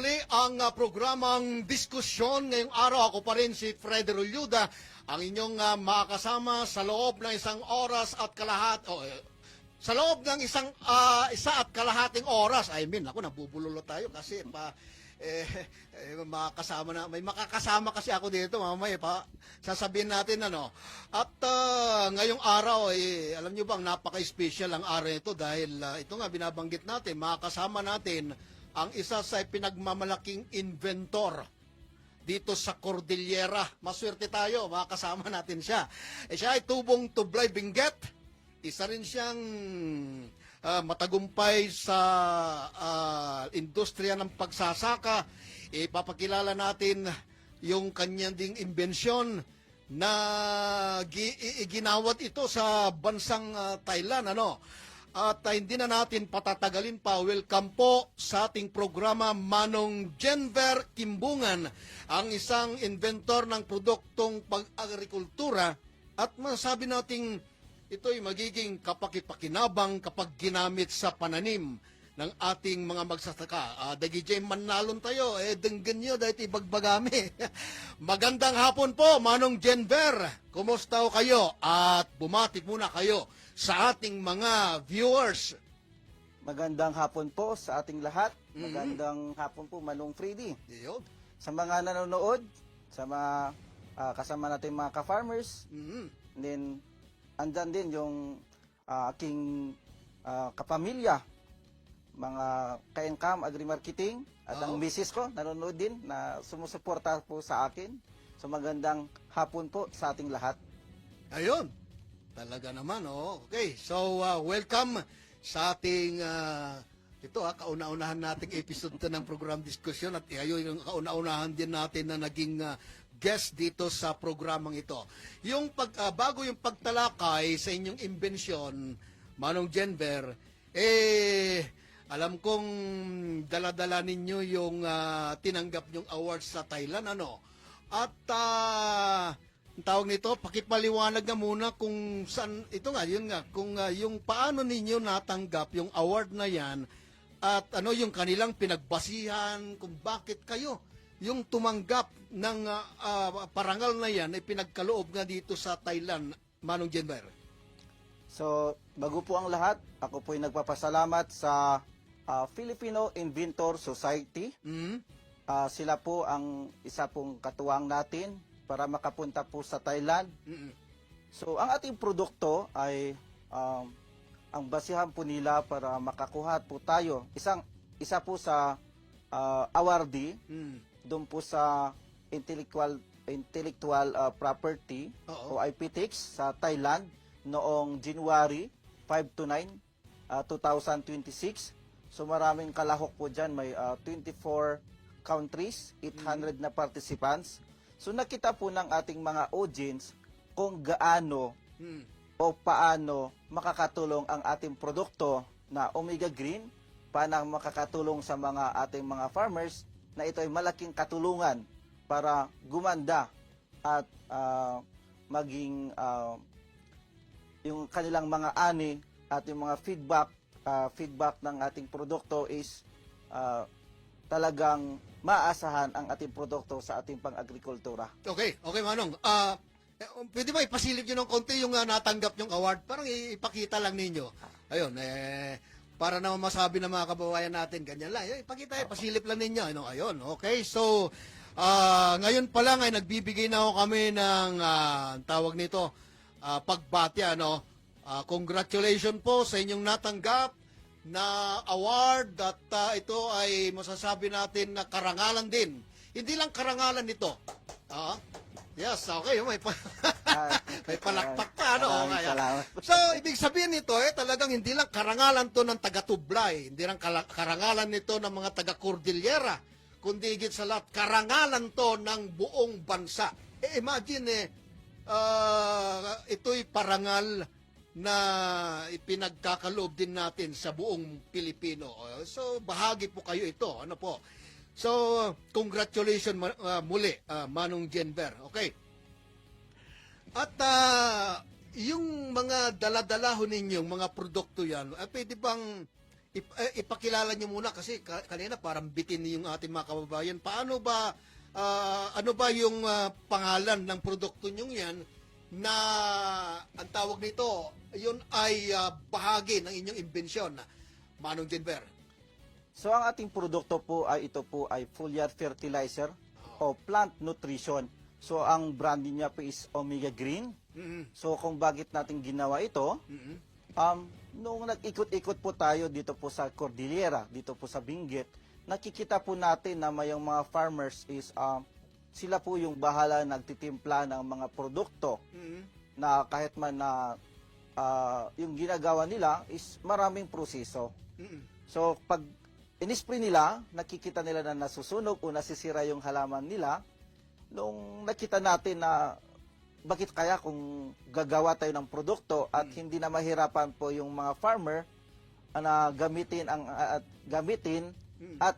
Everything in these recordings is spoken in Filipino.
muli ang programang diskusyon. Ngayong araw ako pa rin si Freddy Rulluda, ang inyong makakasama sa loob ng isang oras at sa loob ng isa at kalahating oras. Ako nabubulolo tayo kasi may makakasama kasi ako dito mamaya pa sasabihin natin At ngayong araw alam niyo bang napaka-special ang araw ito dahil ito nga binabanggit natin, makakasama natin ang isa sa pinagmamalaking inventor dito sa Cordillera. Maswerte tayo, makakasama natin siya. Siya ay tubong Tublay Benguet. Isa rin siyang matagumpay sa industriya ng pagsasaka. Ipapakilala natin yung kanyang ding imbensyon na ginawat ito sa bansang Thailand. At hindi na natin patatagalin pa. Welcome po sa ating programa Manong Jenver Kimbungan, ang isang inventor ng produktong pag-agrikultura, at masabi nating ito'y magiging kapakipakinabang kapag ginamit sa pananim ng ating mga magsasaka. Dagijay manalon tayo, denggan nyo dahil ibagbagami. Magandang hapon po, Manong Jenver. Kumusta ho kayo? At bumati muna kayo sa ating mga viewers. Magandang hapon po sa ating lahat. Magandang hapon po, Manong Freddy. Yun. Sa mga nanonood, sa mga kasama natin mga ka-farmers, and then andyan din yung aking kapamilya, mga ka-income, agri-marketing, at ang misis ko, nanonood din, na sumusuporta po sa akin. So magandang hapon po sa ating lahat. Ayun. Talaga naman, Okay, so welcome sa ating kauna-unahan nating episode ng program diskusyon, at yung kauna-unahan din natin na naging guest dito sa programang ito. Yung bago yung pagtalakay sa inyong imbensyon, Manong Jenver, alam kong dala-dala ninyo yung tinanggap nyong awards sa Thailand, At ang tawag nito, pakipaliwanag na muna kung saan, kung yung paano ninyo natanggap yung award na yan, at yung kanilang pinagbasihan, kung bakit kayo yung tumanggap ng parangal na yan ay pinagkaloob nga dito sa Thailand, Manong Jenver. So, bago po ang lahat, ako po ay nagpapasalamat sa Filipino Inventor Society. Sila po ang isa pong katuwang natin para makapunta po sa Thailand. So, ang ating produkto ay ang basihan po nila para makakuha po tayo. Isa po sa awardee doon po sa intellectual property o IPTEX sa Thailand noong January 5 to 9, 2026. So, maraming kalahok po dyan. May 24 countries, 800 na participants. So nakita po ng ating mga audience kung gaano o paano makakatulong ang ating produkto na Omega Green, paano makakatulong sa mga ating mga farmers, na ito ay malaking katulungan para gumanda at maging yung kanilang mga ani at yung mga feedback ng ating produkto is talagang maasahan ang ating produkto sa ating pang-agrikultura. Okay, Manong. Pwede ba ipasilip nyo ng konti yung natanggap yung award? Parang ipakita lang ninyo. Ayun, para naman masabi ng mga kababayan natin, ganyan lang. Ipakita, pasilip lang ninyo. Ayun, okay. So, ngayon pa lang ay nagbibigay na ako kami ng tawag nito, pagbati. Congratulations po sa inyong natanggap na award, at ito ay masasabi natin na karangalan din. Hindi lang karangalan ito. Yes, okay. May palakpak pa. Salamat. So, ibig sabihin nito, talagang hindi lang karangalan to ng taga-Tublay, hindi lang karangalan nito ng mga taga-Cordillera, kundi higit sa lahat, karangalan to ng buong bansa. Imagine, ito'y parangal na ipinagkakaloob din natin sa buong Pilipino. So, bahagi po kayo ito. So, congratulations muli, Manong Jenver. Okay. At yung mga dala-dala ho ninyong mga produkto yan, pwede bang ipakilala niyo muna kasi kanina parang bitin yung ating mga kababayan. Paano ba, ano ba yung pangalan ng produkto niyo yan na ang tawag nito, yun ay bahagi ng inyong imbensyon, Manong Jenber? So ang ating produkto po ay ito po ay foliar fertilizer o plant nutrition. So ang branding niya po is Omega Green. Mm-hmm. So kung bakit natin ginawa ito, nung nag-ikot-ikot po tayo dito po sa Cordillera, dito po sa Benguet, nakikita po natin na mayong mga farmers is sila po yung bahala nagtitimpla ng mga produkto na kahit man na yung ginagawa nila is maraming proseso. So pag inispray nila, nakikita nila na nasusunog o nasisira yung halaman nila. Nung nakita natin na bakit kaya kung gagawa tayo ng produkto at hindi na mahirapan po yung mga farmer na gamitin at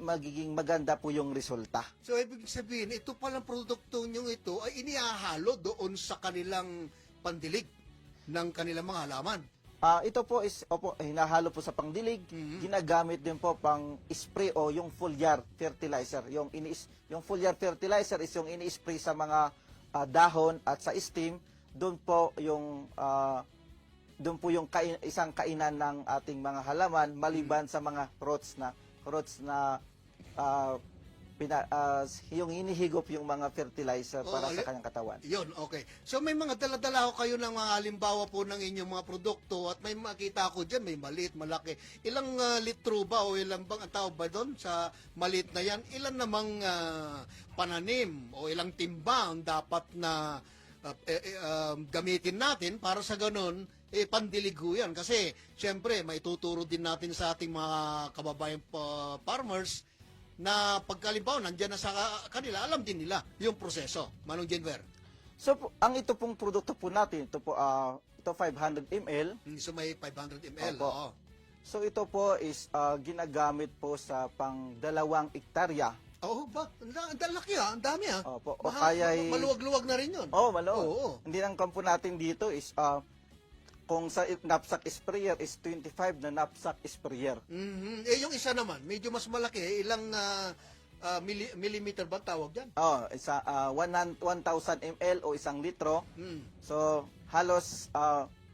magiging maganda po yung resulta. So, ibig sabihin, ito palang produkto nyo ito ay inihahalo doon sa kanilang pandilig ng kanilang mga halaman. Ito po is hinahalo po sa pangdilig, ginagamit din po pang spray o yung foliar fertilizer. Yung foliar fertilizer is yung ini-spray sa mga dahon at sa stem. Doon po yung isang kainan ng ating mga halaman maliban sa mga roots na yung hinihigop yung mga fertilizer para sa kanyang katawan. Yun, okay. So may mga dala-dala ko kayo ng mga halimbawa po ng inyong mga produkto at may makita ko dyan, may maliit, malaki. Ilang litro ba o ilang bang ang tawag ba doon sa maliit na yan? Ilan namang pananim o ilang timba ang dapat na gamitin natin para sa ganun pandiligo yan. Kasi syempre may tuturo din natin sa ating mga kababayan farmers na pagkalimbaw, nandiyan na sa kanila, alam din nila yung proseso. Manong Jenver. So, ang ito pong produkto po natin, ito 500 ml. So, may 500 ml. Opo. Oo. So, ito po is ginagamit po sa pang 2 hektarya. Oo ba? Ang laki ang dami Opo. O kaya maluwag-luwag na rin yun. maluwag. Oo. Hindi lang kampo natin dito is kung sa knapsack sprayer is 25 na knapsack sprayer. Yung isa naman, medyo mas malaki. Ilang millimeter ba tawag dyan? 1,000 ml o 1 litro. So, halos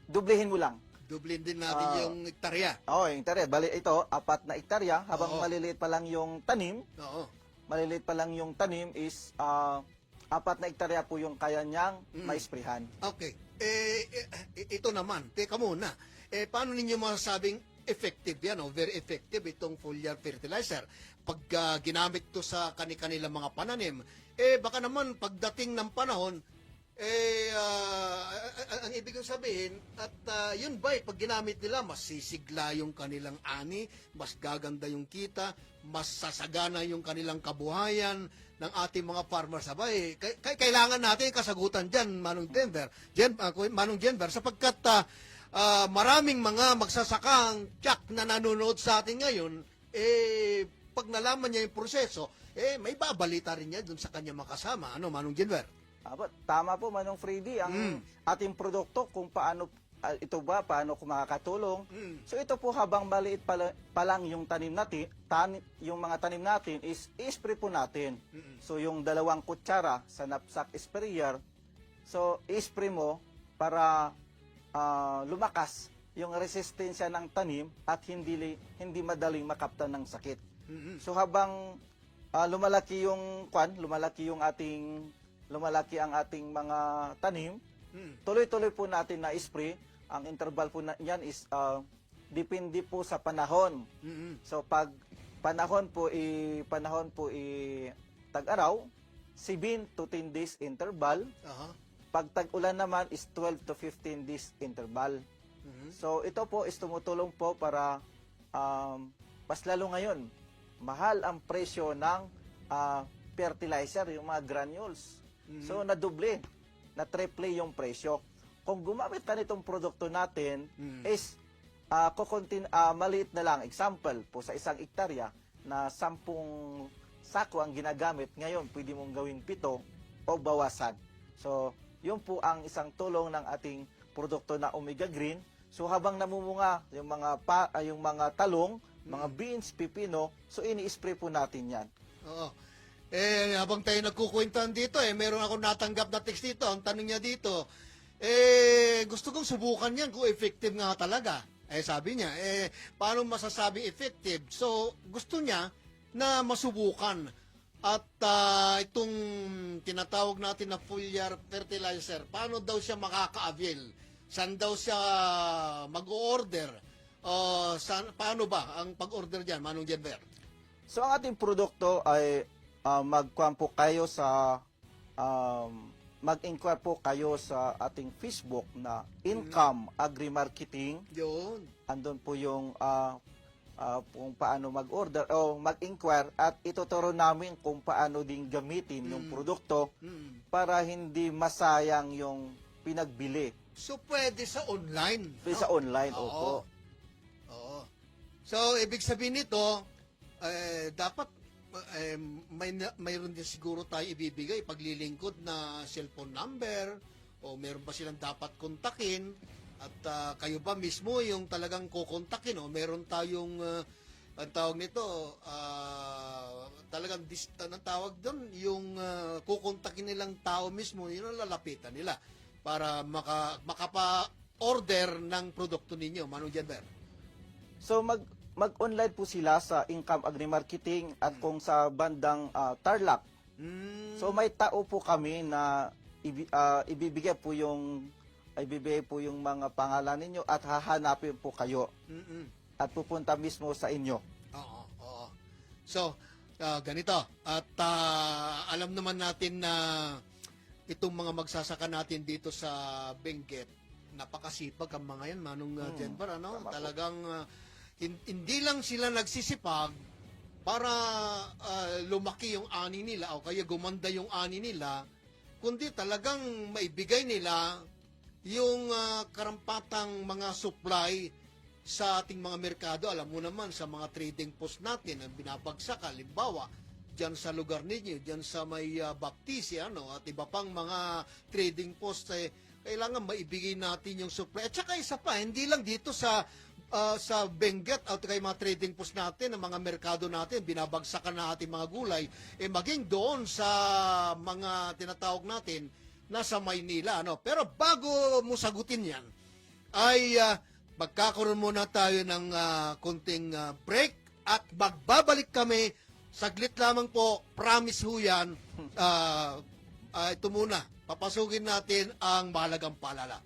dublehin mo lang. Dublin din natin yung hektarya. Yung hektarya. Bali, ito, 4 na hektarya. Habang maliliit pa lang yung tanim, is 4 na hektarya po yung kaya niyang maisprehan. Okay. Ito naman, teka muna. Paano ninyo masasabing effective yan, very effective itong foliar fertilizer? Pag ginamit to sa kanilang mga pananim, baka naman pagdating ng panahon, ang ibig kong sabihin, at yun ba, pag ginamit nila, mas sisigla yung kanilang ani, mas gaganda yung kita, mas sasagana yung kanilang kabuhayan ng ating mga farmers. Abay, kailangan natin kasagutan dyan, Manong Jenver, sapagkat maraming mga magsasakang tsak na nanonood sa atin ngayon, pag nalaman niya yung proseso, may babalita rin niya dun sa kanya makasama. Ano, Manong Jenver? Tama po, Manong Freddy, ang ating produkto kung paano paano ko makakatulong. So ito po habang maliit pa lang yung yung mga tanim natin is i-spray po natin. So yung 2 kutsara sa knapsack sprayer, so i-spray mo para lumakas yung resistensya ng tanim at hindi madaling makaptan ng sakit. So habang lumalaki ang ating mga tanim, tuloy-tuloy po natin na spray. Ang interval po niyan is depende po sa panahon. So pag panahon po tag-araw, 7 to 10 days interval. Pag tag-ulan naman is 12 to 15 days interval. So ito po is tumutulong po para mas lalo ngayon mahal ang presyo ng fertilizer, yung mga granules. So nadoble, na triple yung presyo. Kung gumamit ka nitong produkto natin is maliit na lang. Example po sa 1 hektarya na 10 sako ang ginagamit, ngayon pwede mong gawing 7 o bawasan. So yun po ang isang tulong ng ating produkto na Omega Green. So habang namumunga yung yung mga talong, mga beans, pipino, so ini-spray po natin 'yan. Oo. Habang tayo nagkukwentuhan dito, meron ako natanggap na text dito. Ang tanong niya dito, gusto kong subukan yan kung effective nga talaga. Sabi niya, paano masasabi effective? So, gusto niya na masubukan. At itong tinatawag natin na foliar fertilizer, paano daw siya makaka-avail? Saan daw siya mag-order? Paano ba ang pag-order dyan, Manong Jenber? So ang ating produkto ay mag-inquire po kayo sa ating Facebook na Income Agri-Marketing. Yun. Andun po yung kung paano mag-order o mag-inquire at ituturo namin kung paano din gamitin yung produkto para hindi masayang yung pinagbili. So, pwede sa online. Pwede sa online, Oo. opo. Oo. So, ibig sabihin nito, dapat mayroon din siguro tayo ibibigay paglilingkod na cellphone number o meron ba silang dapat kontakin at kayo ba mismo yung talagang kukontakin o meron tayong ang tawag nito talagang anong tawag doon yung kukontakin nilang tao mismo yun ang lalapitan nila para makapa-order ng produkto ninyo, Manong Jenber. So mag-online po sila sa Income Agri-Marketing at kung sa bandang Tarlac. So may tao po kami na ibibigay po yung mga pangalan ninyo at hahanapin po kayo. At pupunta mismo sa inyo. Oo, oo. So, ganito. At alam naman natin na itong mga magsasaka natin dito sa Benguet, napakasipag ang mga yan, Manong Jenber, ano? Tama po. Talagang hindi lang sila nagsisipag para lumaki yung ani nila o kaya gumanda yung ani nila, kundi talagang maibigay nila yung karampatang mga supply sa ating mga merkado. Alam mo naman sa mga trading post natin ang binabagsak, halimbawa dyan sa lugar ninyo, dyan sa may Baptisi, at iba pang mga trading post, kailangan maibigay natin yung supply. At saka isa pa, hindi lang dito sa Benguet at kay mga trading post natin, ang mga merkado natin, binabagsakan na ating mga gulay, maging doon sa mga tinatawag natin nasa Maynila. Pero bago mo sagutin yan, ay magkakaroon muna tayo ng konting break at magbabalik kami. Saglit lamang po, promise ho yan. Ito muna, papasukin natin ang mahalagang paalala.